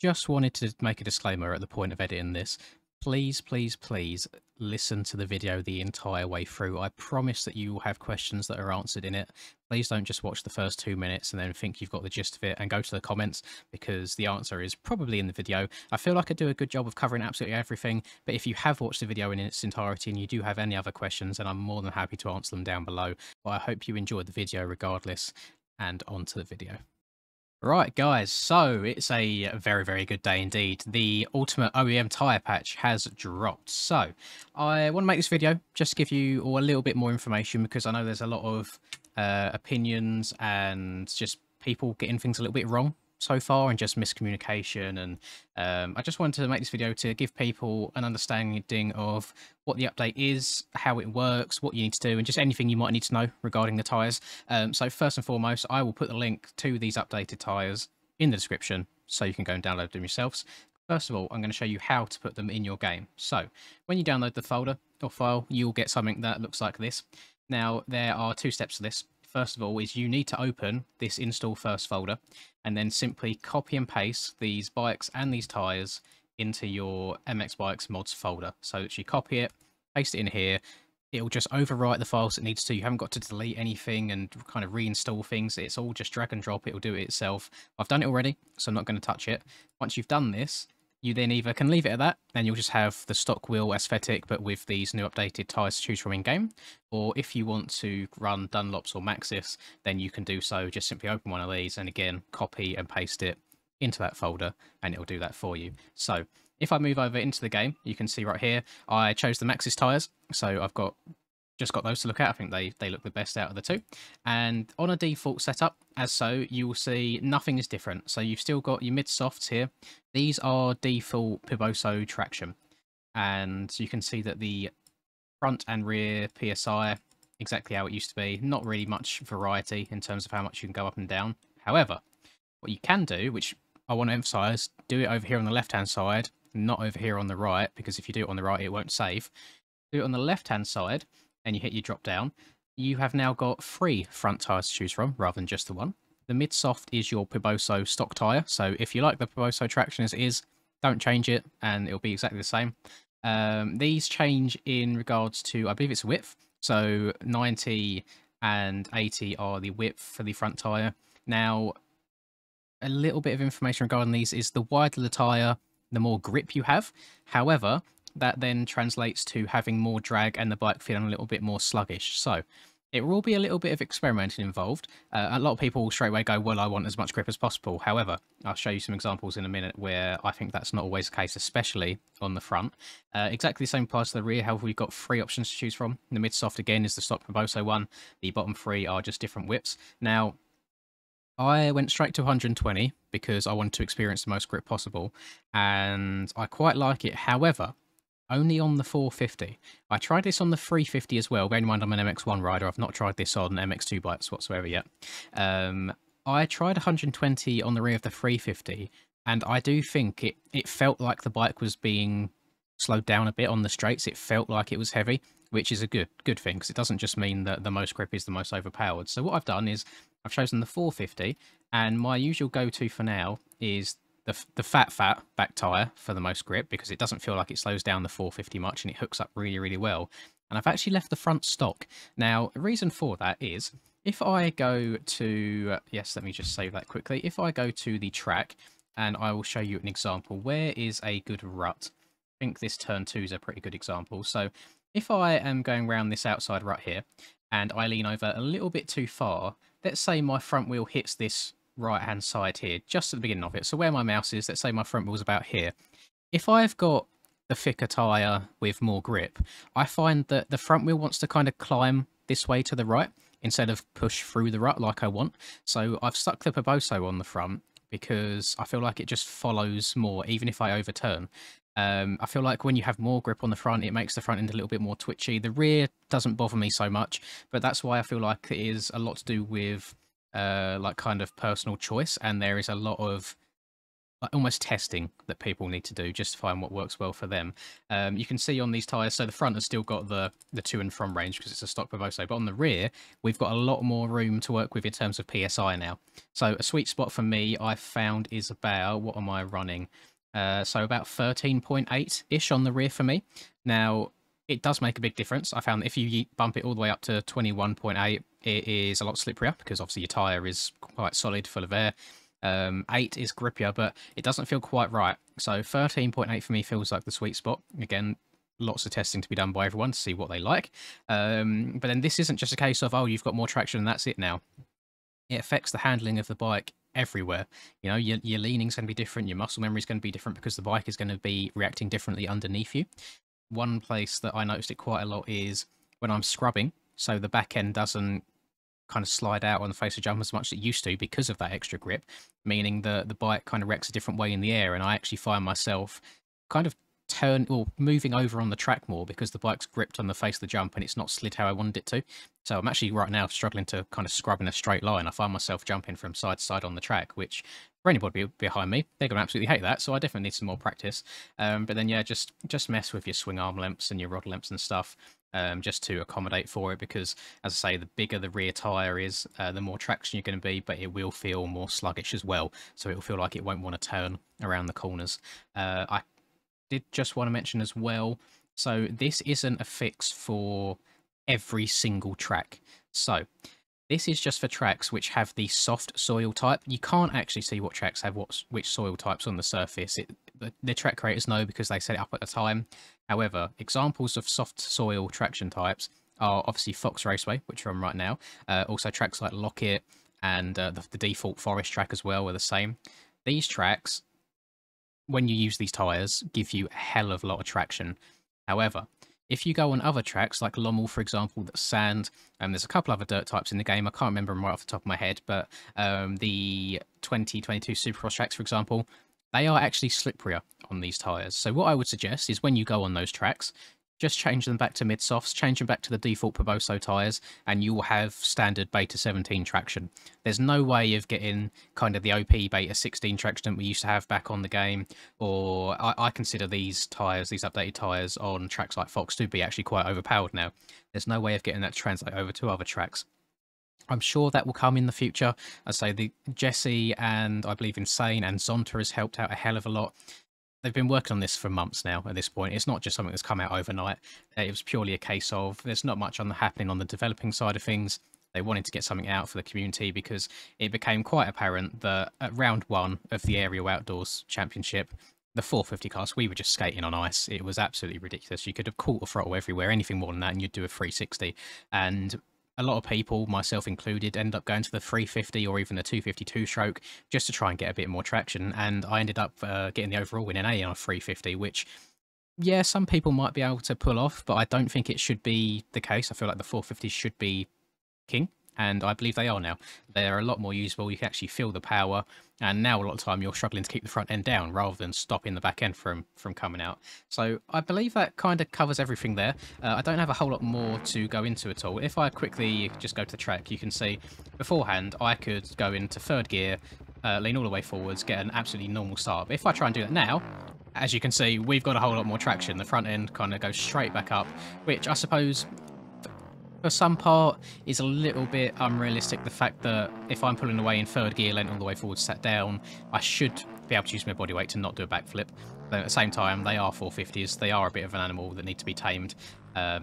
Just wanted to make a disclaimer at the point of editing this. Please, please, please listen to the video the entire way through. I promise that you will have questions that are answered in it. Please don't just watch the first 2 minutes and then think you've got the gist of it and go to the comments, because the answer is probably in the video. I feel like I do a good job of covering absolutely everything, but if you have watched the video in its entirety and you do have any other questions, then I'm more than happy to answer them down below. But I hope you enjoyed the video regardless, and on to the video. Right, guys, so it's a very, very good day indeed. The Ultimate OEM tyre patch has dropped. So I want to make this video just to give you all a little bit more information, because I know there's a lot of opinions and just people getting things a little bit wrong so far, and just miscommunication. And I just wanted to make this video to give people an understanding of what the update is, how it works, what you need to do, and just anything you might need to know regarding the tyres. So first and foremost, I will put the link to these updated tyres in the description so you can go and download them yourselves. First of all, I'm going to show you how to put them in your game. So when you download the folder or file, you'll get something that looks like this. Now, there are two steps to this. First of all is you need to open this install first folder and then simply copy and paste these bikes and these tyres into your MX Bikes mods folder. So that you copy it, paste it in here. It'll just overwrite the files it needs to. You haven't got to delete anything and kind of reinstall things. It's all just drag and drop. It'll do it itself. I've done it already, so I'm not going to touch it. Once you've done this, you then either can leave it at that, and you'll just have the stock wheel aesthetic, but with these new updated tyres to choose from in-game. Or if you want to run Dunlops or Maxxis, then you can do so. Just simply open one of these, and again, copy and paste it into that folder, and it'll do that for you. So if I move over into the game, you can see right here, I chose the Maxxis tyres. So I've just got those to look at. I think they look the best out of the two. And on a default setup, as so, you will see nothing is different. So you've still got your mid-softs here. These are default Piboso traction. And you can see that the front and rear PSI, exactly how it used to be. Not really much variety in terms of how much you can go up and down. However, what you can do, which I want to emphasize, do it over here on the left-hand side, not over here on the right, because if you do it on the right, it won't save. Do it on the left-hand side, and you hit your drop down, you have now got 3 front tyres to choose from rather than just the one. The mid-soft is your Piboso stock tyre, so if you like the Piboso traction as it is, don't change it and it'll be exactly the same. These change in regards to, I believe it's width, so 90 and 80 are the width for the front tyre. Now, a little bit of information regarding these is the wider the tyre, the more grip you have. However, that then translates to having more drag and the bike feeling a little bit more sluggish. So it will be a little bit of experimenting involved. A lot of people straight away go, well, I want as much grip as possible. However, I'll show you some examples in a minute where I think that's not always the case, especially on the front. Exactly the same applies to the rear. However, we've got 3 options to choose from. The mid-soft, again, is the stock Piboso one. The bottom 3 are just different widths. Now, I went straight to 120 because I wanted to experience the most grip possible, and I quite like it. However, only on the 450. I tried this on the 350 as well. Bear in mind I'm an MX1 rider. I've not tried this on MX2 bikes whatsoever yet. I tried 120 on the rear of the 350, and I do think it felt like the bike was being slowed down a bit on the straights. It felt like it was heavy, which is a good thing, because it doesn't just mean that the most grip is the most overpowered. So what I've done is I've chosen the 450, and my usual go-to for now is the fat back tyre for the most grip, because it doesn't feel like it slows down the 450 much, and it hooks up really, really well. And I've actually left the front stock. Now, the reason for that is if I go to, yes, let me just save that quickly. If I go to the track, and I will show you an example, where is a good rut? I think this turn 2 is a pretty good example. So if I am going around this outside rut here, and I lean over a little bit too far, let's say my front wheel hits this right-hand side here, just at the beginning of it. So where my mouse is, let's say my front wheel's about here. If I've got the thicker tyre with more grip, I find that the front wheel wants to kind of climb this way to the right instead of push through the rut like I want. So I've stuck the Piboso on the front because I feel like it just follows more, even if I overturn. I feel like when you have more grip on the front, it makes the front end a little bit more twitchy. The rear doesn't bother me so much, but that's why I feel like it is a lot to do with like kind of personal choice, and there is a lot of almost testing that people need to do just to find what works well for them. You can see on these tyres, so the front has still got the to and from range because it's a stock Bavoso, but on the rear, we've got a lot more room to work with in terms of PSI now. So a sweet spot for me, I've found, is about, what am I running? So about 13.8-ish on the rear for me. Now, it does make a big difference. I found that if you bump it all the way up to 21.8, it is a lot slipperier because obviously your tyre is quite solid, full of air. 8 is grippier, but it doesn't feel quite right. So 13.8 for me feels like the sweet spot. Again, lots of testing to be done by everyone to see what they like. But then this isn't just a case of, oh, you've got more traction and that's it now. It affects the handling of the bike everywhere. You know, your leaning's going to be different, your muscle memory is going to be different because the bike is going to be reacting differently underneath you. One place that I noticed it quite a lot is when I'm scrubbing, so the back end doesn't kind of slide out on the face of jump as much as it used to because of that extra grip, meaning the bike kind of reacts a different way in the air, and I actually find myself kind of moving over on the track more because the bike's gripped on the face of the jump and it's not slid how I wanted it to. So I'm actually right now struggling to kind of scrub in a straight line. I find myself jumping from side to side on the track, which for anybody behind me, they're going to absolutely hate that. So I definitely need some more practice. But then, yeah, just mess with your swing arm lengths and your rod lengths and stuff. Just to accommodate for it, because as I say, the bigger the rear tyre is, the more traction you're going to be, but it will feel more sluggish as well, so it will feel like it won't want to turn around the corners. I did just want to mention as well, so this isn't a fix for every single track. So this is just for tracks which have the soft soil type. You can't actually see what tracks have which soil types on the surface. The track creators know because they set it up at the time. However, examples of soft soil traction types are obviously Fox Raceway, which we're on right now. Also tracks like Lockett and the default Forest track as well are the same. These tracks, when you use these tyres, give you a hell of a lot of traction. However, if you go on other tracks like Lommel, for example, that's sand, and there's a couple other dirt types in the game, I can't remember them right off the top of my head, but the 2022 Supercross tracks, for example, they are actually slipperier on these tyres. So what I would suggest is when you go on those tracks, just change them back to mid-softs, change them back to the default Bavoso tyres, and you will have standard Beta 17 traction. There's no way of getting kind of the OP Beta 16 traction that we used to have back on the game, or I consider these tyres, these updated tyres on tracks like Fox to be actually quite overpowered now. There's no way of getting that to translate over to other tracks. I'm sure that will come in the future. I say the Jesse and I believe Insane and Zonta has helped out a hell of a lot. They've been working on this for months now at this point. It's not just something that's come out overnight. It was purely a case of there's not much happening on the developing side of things. They wanted to get something out for the community because it became quite apparent that at round 1 of the Aerial Outdoors Championship, the 450 class, we were just skating on ice. It was absolutely ridiculous. You could have quarter throttle everywhere, anything more than that, and you'd do a 360. And a lot of people, myself included, end up going to the 350 or even the 252 stroke just to try and get a bit more traction. And I ended up getting the overall win in A on a 350, which, yeah, some people might be able to pull off, but I don't think it should be the case. I feel like the 450s should be king, and I believe they are now. They're a lot more usable. You can actually feel the power, and now a lot of time you're struggling to keep the front end down rather than stopping the back end from coming out. So I believe that kind of covers everything there. I don't have a whole lot more to go into at all. If I quickly just go to the track, you can see beforehand I could go into third gear, lean all the way forwards, get an absolutely normal start. But if I try and do that now, as you can see, we've got a whole lot more traction. The front end kind of goes straight back up, which I suppose for some part is a little bit unrealistic. The fact that if I'm pulling away in third gear, leant all the way forward, sat down, I should be able to use my body weight to not do a backflip. But at the same time, they are 450s. They are a bit of an animal that need to be tamed.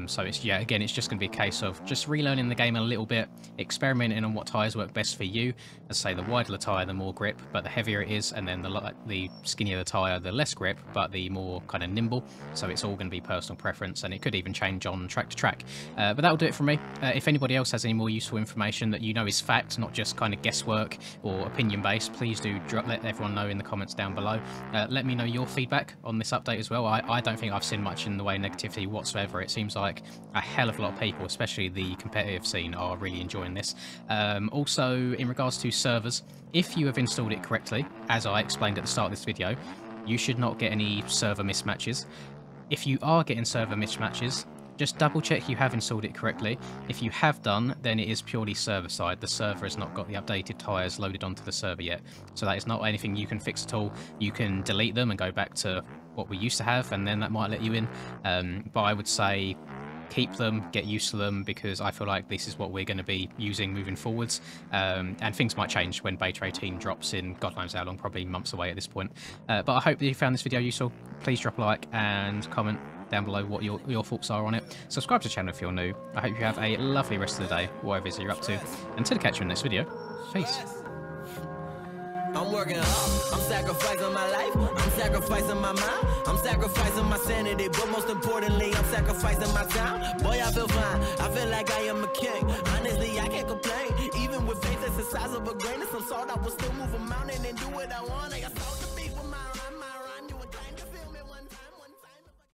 So it's, yeah, again, it's just going to be a case of just relearning the game a little bit, experimenting on what tyres work best for you. As I say, the wider the tyre, the more grip, but the heavier it is, and then the skinnier the tyre, the less grip, but the more kind of nimble. So it's all going to be personal preference, and it could even change on track to track. But that'll do it from me. If anybody else has any more useful information that you know is fact, not just kind of guesswork or opinion-based, please do let everyone know in the comments down below. Let me know your feedback on this update as well. I don't think I've seen much in the way of negativity whatsoever. It seems like a hell of a lot of people, especially the competitive scene, are really enjoying this. Also, in regards to servers, if you have installed it correctly, as I explained at the start of this video, you should not get any server mismatches. If you are getting server mismatches, just double check you have installed it correctly. If you have done, then it is purely server side. The server has not got the updated tyres loaded onto the server yet. So that is not anything you can fix at all. You can delete them and go back to what we used to have, and then that might let you in. But I would say keep them, get used to them, because I feel like this is what we're going to be using moving forwards, and things might change when beta 18 drops in God knows how long, probably months away at this point. But I hope that you found this video useful. Please drop a like and comment down below what your thoughts are on it. Subscribe to the channel if you're new. I hope you have a lovely rest of the day, whatever it is you're up to. Until I catch you in the next video, peace. I'm working hard, I'm sacrificing my life, I'm sacrificing my mind, I'm sacrificing my sanity, but most importantly, I'm sacrificing my time. Boy, I feel fine, I feel like I am a king. Honestly, I can't complain, even with faith that's the size of a grain of some salt, I will still move a mountain and do what I want.